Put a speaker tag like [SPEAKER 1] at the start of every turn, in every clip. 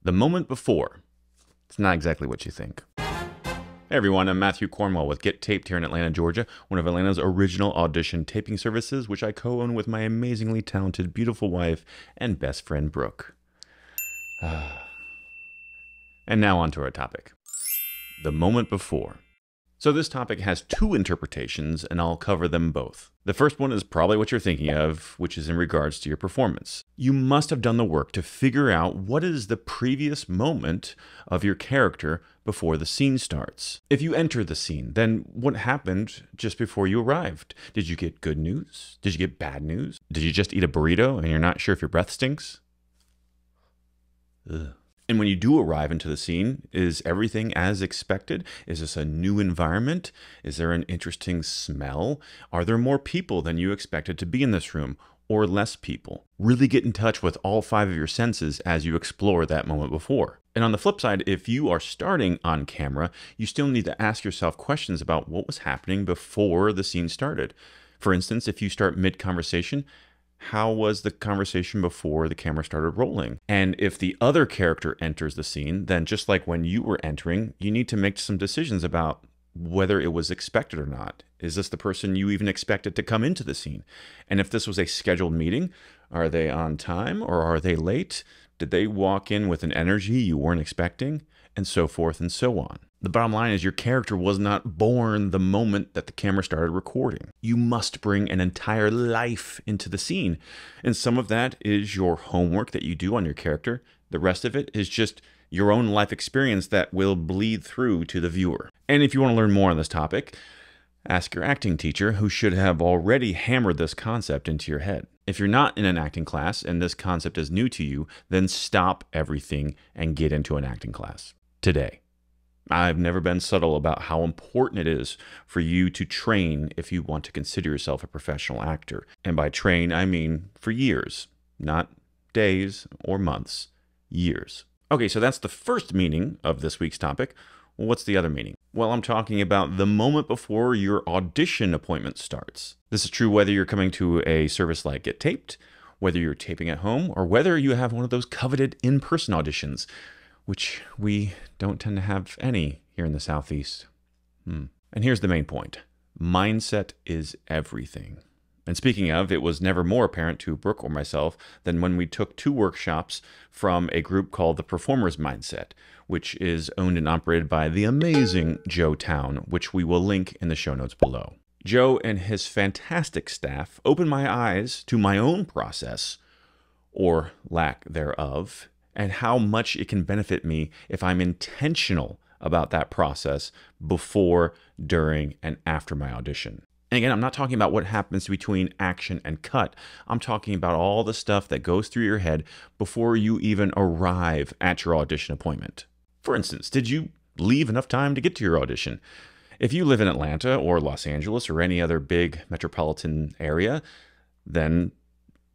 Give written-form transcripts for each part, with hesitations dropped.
[SPEAKER 1] The moment before. It's not exactly what you think. Hey everyone, I'm Matthew Cornwell with Get Taped here in Atlanta, Georgia, one of Atlanta's original audition taping services, which I co-own with my amazingly talented, beautiful wife and best friend, Brooke. And now on to our topic. The moment before. So this topic has two interpretations, and I'll cover them both. The first one is probably what you're thinking of, which is in regards to your performance. You must have done the work to figure out what is the previous moment of your character before the scene starts. If you enter the scene, then what happened just before you arrived? Did you get good news? Did you get bad news? Did you just eat a burrito and you're not sure if your breath stinks? Ugh. And when you do arrive into the scene, is everything as expected? Is this a new environment? Is there an interesting smell? Are there more people than you expected to be in this room, or less people? Really get in touch with all 5 of your senses as you explore that moment before. And on the flip side, if you are starting on camera, you still need to ask yourself questions about what was happening before the scene started. For instance, if you start mid-conversation, how was the conversation before the camera started rolling? And if the other character enters the scene, then just like when you were entering, you need to make some decisions about whether it was expected or not. Is this the person you even expected to come into the scene? And if this was a scheduled meeting, are they on time or are they late? Did they walk in with an energy you weren't expecting? And so forth and so on. The bottom line is your character was not born the moment that the camera started recording. You must bring an entire life into the scene. And some of that is your homework that you do on your character. The rest of it is just your own life experience that will bleed through to the viewer. And if you want to learn more on this topic, ask your acting teacher, who should have already hammered this concept into your head. If you're not in an acting class and this concept is new to you, then stop everything and get into an acting class today. I've never been subtle about how important it is for you to train if you want to consider yourself a professional actor. And by train, I mean for years, not days or months, years. Okay, so that's the first meaning of this week's topic. Well, what's the other meaning? Well, I'm talking about the moment before your audition appointment starts. This is true whether you're coming to a service like Get Taped, whether you're taping at home, or whether you have one of those coveted in-person auditions, which we don't tend to have any here in the Southeast. And here's the main point. Mindset is everything. And speaking of, it was never more apparent to Brooke or myself than when we took 2 workshops from a group called the Performer's Mindset, which is owned and operated by the amazing Joe Town, which we will link in the show notes below. Joe and his fantastic staff opened my eyes to my own process, or lack thereof, and how much it can benefit me if I'm intentional about that process before, during, and after my audition. And again, I'm not talking about what happens between action and cut. I'm talking about all the stuff that goes through your head before you even arrive at your audition appointment. For instance, did you leave enough time to get to your audition? If you live in Atlanta or Los Angeles or any other big metropolitan area, then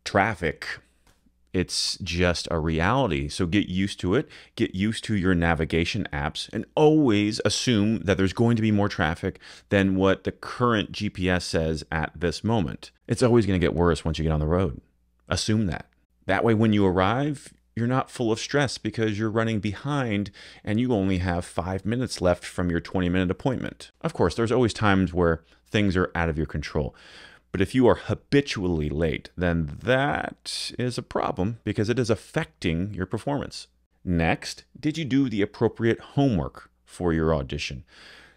[SPEAKER 1] traffic, it's just a reality. So get used to it, get used to your navigation apps, and always assume that there's going to be more traffic than what the current GPS says at this moment. It's always going to get worse once you get on the road. Assume that. That way, when you arrive, you're not full of stress because you're running behind and you only have 5 minutes left from your 20-minute appointment. Of course, there's always times where things are out of your control. But if you are habitually late, then that is a problem because it is affecting your performance. Next, did you do the appropriate homework for your audition?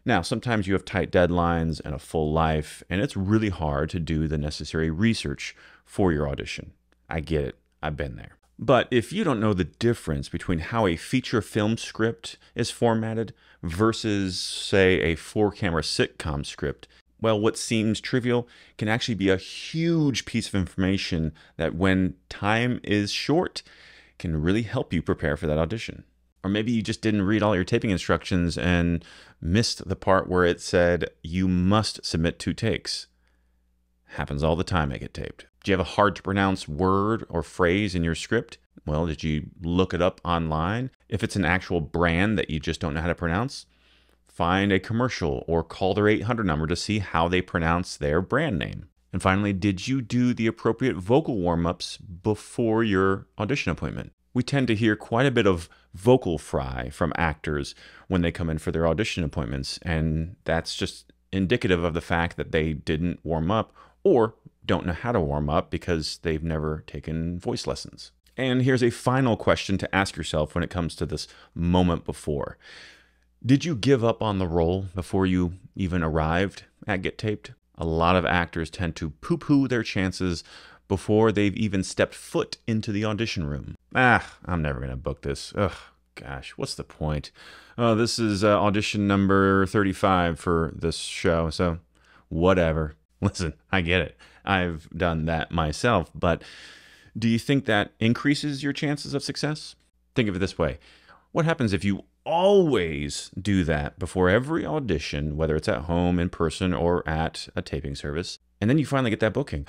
[SPEAKER 1] Now, sometimes you have tight deadlines and a full life, and it's really hard to do the necessary research for your audition. I get it. I've been there. But if you don't know the difference between how a feature film script is formatted versus, say, a 4-camera sitcom script, well, what seems trivial can actually be a huge piece of information that, when time is short, can really help you prepare for that audition. Or maybe you just didn't read all your taping instructions and missed the part where it said you must submit 2 takes. Happens all the time at Get Taped. Do you have a hard to pronounce word or phrase in your script? Well, did you look it up online? If it's an actual brand that you just don't know how to pronounce, find a commercial or call their 800 number to see how they pronounce their brand name. And finally, did you do the appropriate vocal warm-ups before your audition appointment? We tend to hear quite a bit of vocal fry from actors when they come in for their audition appointments, and that's just indicative of the fact that they didn't warm up or don't know how to warm up because they've never taken voice lessons. And here's a final question to ask yourself when it comes to this moment before. Did you give up on the role before you even arrived at Get Taped? A lot of actors tend to poo-poo their chances before they've even stepped foot into the audition room. I'm never going to book this. Ugh, gosh, what's the point? Oh, this is audition number 35 for this show, so whatever. Listen, I get it. I've done that myself, but do you think that increases your chances of success? Think of it this way. What happens if you always do that before every audition, whether it's at home, in person, or at a taping service, and then you finally get that booking?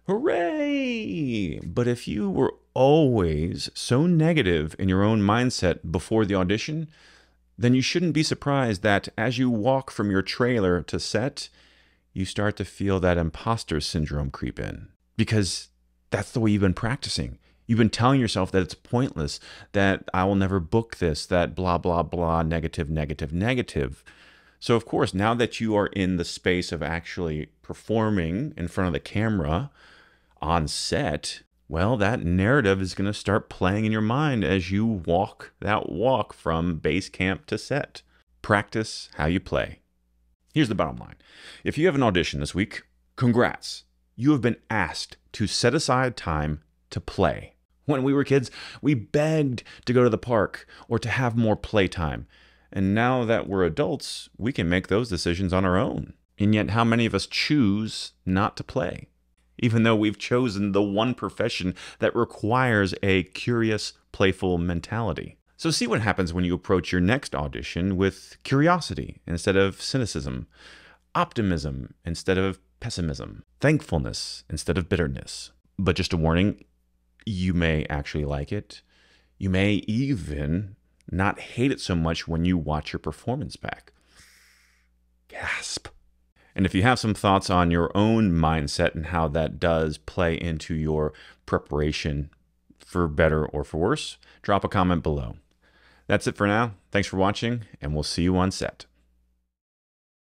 [SPEAKER 1] Hooray! But if you were always so negative in your own mindset before the audition, then you shouldn't be surprised that as you walk from your trailer to set, you start to feel that imposter syndrome creep in. Because that's the way you've been practicing. You've been telling yourself that it's pointless, that I will never book this, that blah, blah, blah, negative, negative, negative. So of course, now that you are in the space of actually performing in front of the camera on set, well, that narrative is going to start playing in your mind as you walk that walk from base camp to set. Practice how you play. Here's the bottom line. If you have an audition this week, congrats. You have been asked to set aside time to play. When we were kids, we begged to go to the park or to have more playtime. And now that we're adults, we can make those decisions on our own. And yet, how many of us choose not to play? Even though we've chosen the one profession that requires a curious, playful mentality. So see what happens when you approach your next audition with curiosity instead of cynicism, optimism instead of pessimism, thankfulness instead of bitterness. But just a warning, you may actually like it. You may even not hate it so much when you watch your performance back. Gasp. And if you have some thoughts on your own mindset and how that does play into your preparation for better or for worse, drop a comment below. That's it for now. Thanks for watching, and we'll see you on set.